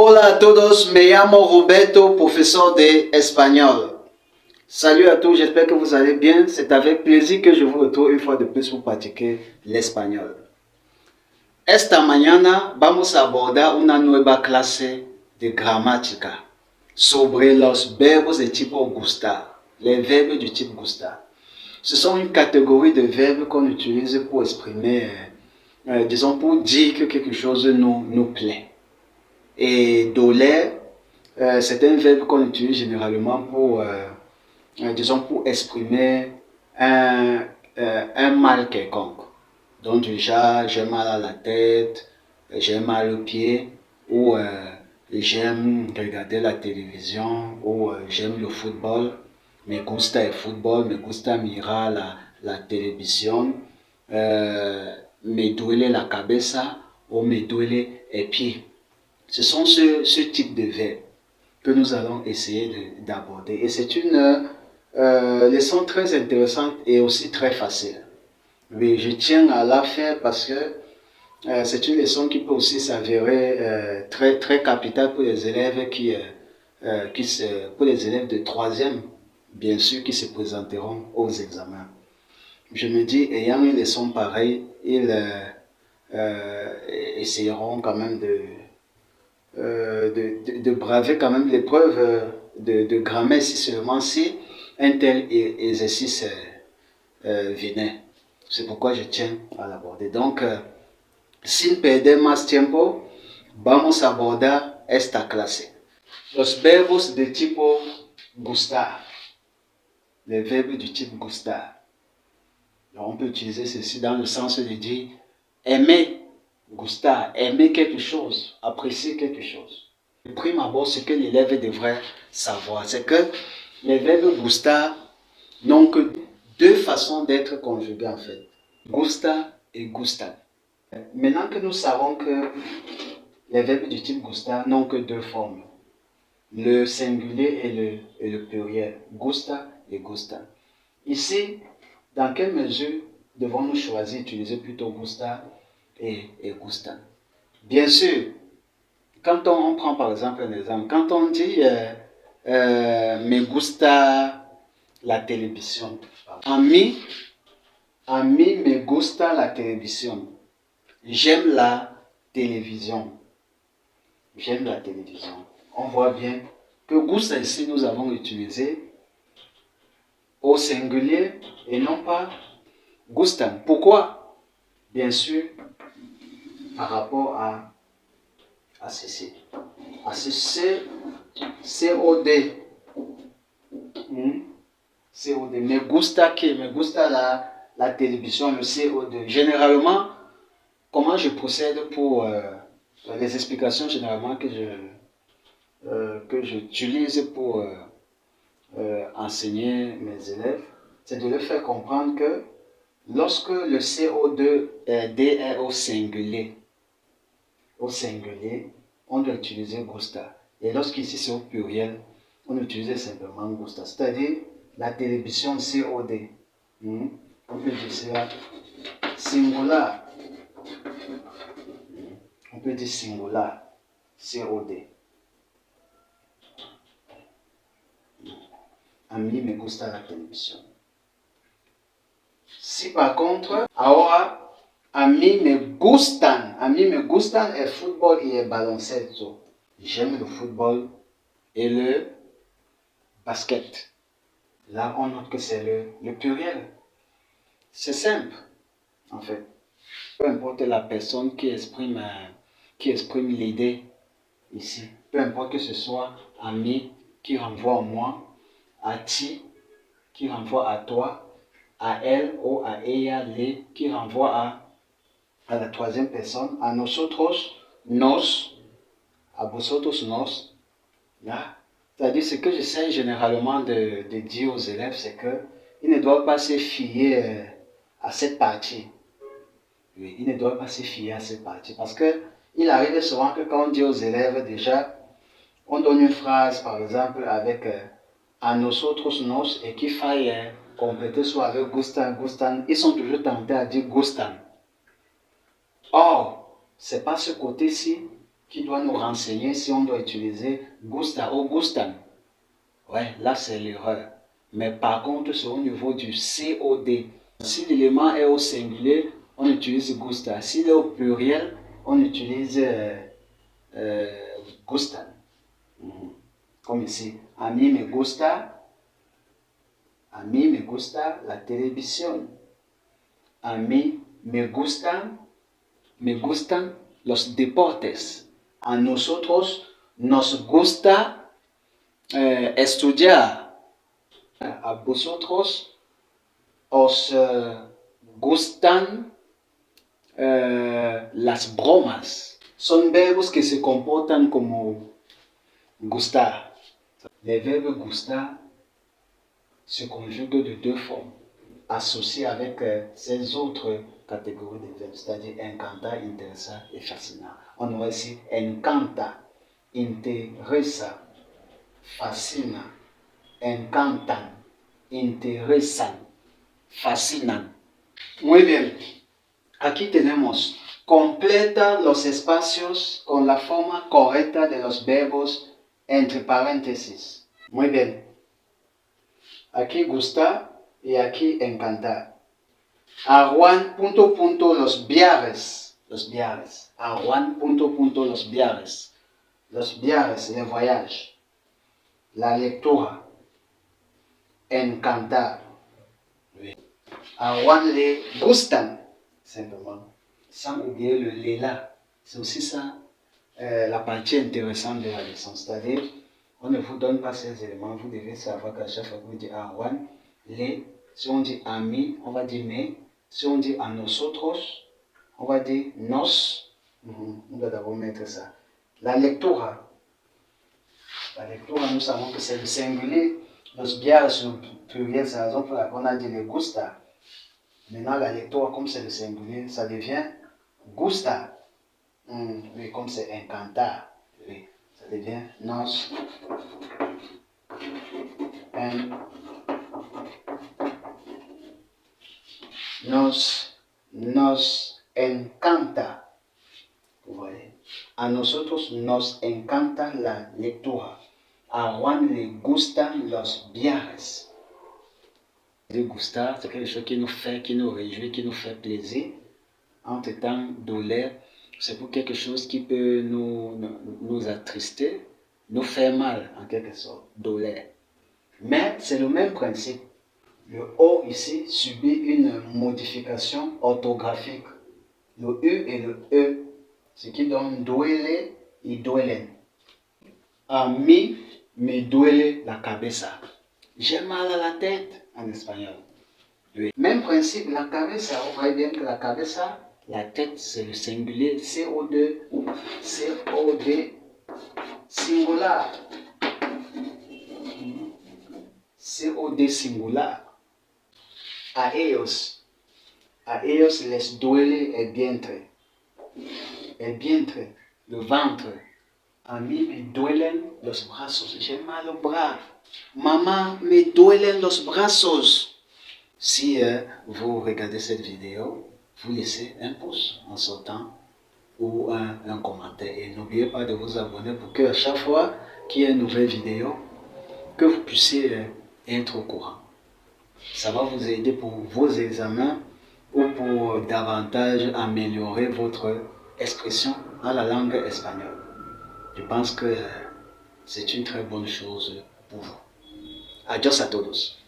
Hola a todos, me llamo Roberto, professeur d'espagnol. Salut à tous, j'espère que vous allez bien. C'est avec plaisir que je vous retrouve une fois de plus pour pratiquer l'espagnol. Esta mañana vamos a abordar una nueva clase de gramática sobre los verbos de tipo gustar, les verbes du type gustar. Ce sont une catégorie de verbes qu'on utilise pour exprimer, disons pour dire que quelque chose nous plaît. Et doler, c'est un verbe qu'on utilise généralement pour, disons, pour exprimer un mal quelconque. Donc du genre, j'ai mal à la tête, j'ai mal aux pieds, ou j'aime regarder la télévision, ou j'aime le football, me gusta el fútbol, me gusta mirar la televisión, me duele la cabeza, ou me duele el pie. Ce sont ce type de verbes que nous allons essayer d'aborder. Et c'est une leçon très intéressante et aussi très facile. Oui, je tiens à la faire parce que c'est une leçon qui peut aussi s'avérer très capitale pour les élèves pour les élèves de troisième, bien sûr, qui se présenteront aux examens. Je me dis, ayant une leçon pareille, ils essayeront quand même de braver quand même l'épreuve de grammaire si seulement si un tel exercice venait. C'est pourquoi je tiens à l'aborder. Donc, sin perder más tiempo, vamos a abordar esta clase. Los verbos de tipo gustar. Les verbes du type gustar. Donc, on peut utiliser ceci dans le sens de dire aimer, gustar, aimer quelque chose, apprécier quelque chose. Le prime abord, ce que l'élève devrait savoir, c'est que les verbes gustar n'ont que deux façons d'être conjugués en fait. Gusta et gustan. Maintenant que nous savons que les verbes du type gustar n'ont que deux formes, le singulier et le pluriel, gusta et gustan. Ici, dans quelle mesure devons-nous choisir d'utiliser plutôt gusta et gustan? Bien sûr, quand on prend par exemple un exemple, quand on dit me gusta la télévision, a mí me gusta la télévision, j'aime la télévision, j'aime la télévision. On voit bien que gusta ici nous avons utilisé au singulier et non pas gustan. Pourquoi? Bien sûr, par rapport à ceci. À ce COD. COD. Me gusta que? Me gusta la télévision, le COD. Généralement, comment je procède pour les explications généralement que j'utilise pour enseigner mes élèves, c'est de leur faire comprendre que lorsque le CO2 est au singulier, on doit utiliser gusta. Et lorsqu'ici c'est au pluriel, on utilise simplement gusta. C'est-à-dire la télévision COD. On peut dire cela singular. On peut dire singular, COD. A mí me gusta la televisión. Si par contre, ahora a mí me gustan el fútbol y el baloncesto. J'aime le football et le basket. Là, on note que c'est le pluriel. C'est simple, en fait. Peu importe la personne qui exprime l'idée ici. Peu importe que ce soit à mí qui renvoie à moi, à ti qui renvoie à toi, à elle ou à ella, les qui renvoie à la troisième personne, à nosotros, nos, à vosotros, nos. Là, c'est-à-dire ce que j'essaie généralement de dire aux élèves, c'est qu'ils ne doivent pas se fier à cette partie. Oui, ils ne doivent pas se fier à cette partie. Parce qu'il arrive souvent que quand on dit aux élèves déjà, on donne une phrase par exemple avec a nosotros, nos, et qu'il faille compléter soit avec gustan, gustan, ils sont toujours tentés à dire gustan. Or, c'est pas ce côté-ci qui doit nous renseigner si on doit utiliser gusta ou gustan. Ouais, là c'est l'erreur. Mais par contre, c'est au niveau du COD. Si l'élément est au singulier, on utilise gusta. S'il est au pluriel, on utilise gustan. Comme ici, a mí me gusta la televisión. A mí me gustan los deportes. A nosotros nos gusta estudiar. A vosotros os gustan las bromas. Son verbos que se comportan como gustar. Les verbes gustar se conjuguent de deux formes, associées avec ces autres catégories de verbes, c'est-à-dire encanta, interesa et fascina. On aura ici encanta, interesa, fascina, encantan, interesan, fascinan. Muy bien, aquí tenemos, completa los espacios con la forma correcta de los verbos entre paréntesis. Muy bien. Aquí gustar y aquí encantar. A Juan, punto, punto, los viajes. Los viajes. A Juan, punto, punto, los viajes. Los viajes, les voyages. La lectura. Encantar. A Juan le gustan. Simplement. Sans oublier le lela. C'est aussi ça la partie intéressante de la leçon. C'est-à-dire, on ne vous donne pas ces éléments, vous devez savoir qu'à chaque fois que vous dites a Juan, les, si on dit a mí, on va dire me, si on dit a nosotros, on va dire nos, on doit d'abord mettre ça. La lectura, nous savons que c'est le singulier, los viajes, le pluriel, c'est la raison pour laquelle on a dit le gusta. Maintenant, la lectura, comme c'est le singulier, ça devient gusta. Oui, comme c'est encantar, oui, ça devient nos encanta. Vous voyez? A nosotros nos encanta la lectura. A Juan le gustan los viajes. Le gustar, c'est quelque chose qui nous fait, qui nous réjouit, qui nous fait plaisir. Entre-temps, doler, c'est pour quelque chose qui peut nous attrister, nous faire mal, en quelque sorte, doler. Mais c'est le même principe. Le O ici subit une modification orthographique. Le U et le E, ce qui donne duele y duelen. A mí me duele la cabeza. J'ai mal à la tête en espagnol. Oui. Même principe, la cabeza, vous voyez bien que la cabeza, la tête c'est le singulier, CO2, COD, singular. COD singular. A ellos les duele el vientre. El vientre, le ventre. A mí me duelen los brazos. J'ai mal au bras. Maman, me duelen los brazos. Si vous regardez cette vidéo, vous laissez un pouce en sortant ou un commentaire. Et n'oubliez pas de vous abonner pour que à chaque fois qu'il y a une nouvelle vidéo, que vous puissiez être au courant. Ça va vous aider pour vos examens ou pour davantage améliorer votre expression en la langue espagnole. Je pense que c'est une très bonne chose pour vous. Adiós a todos.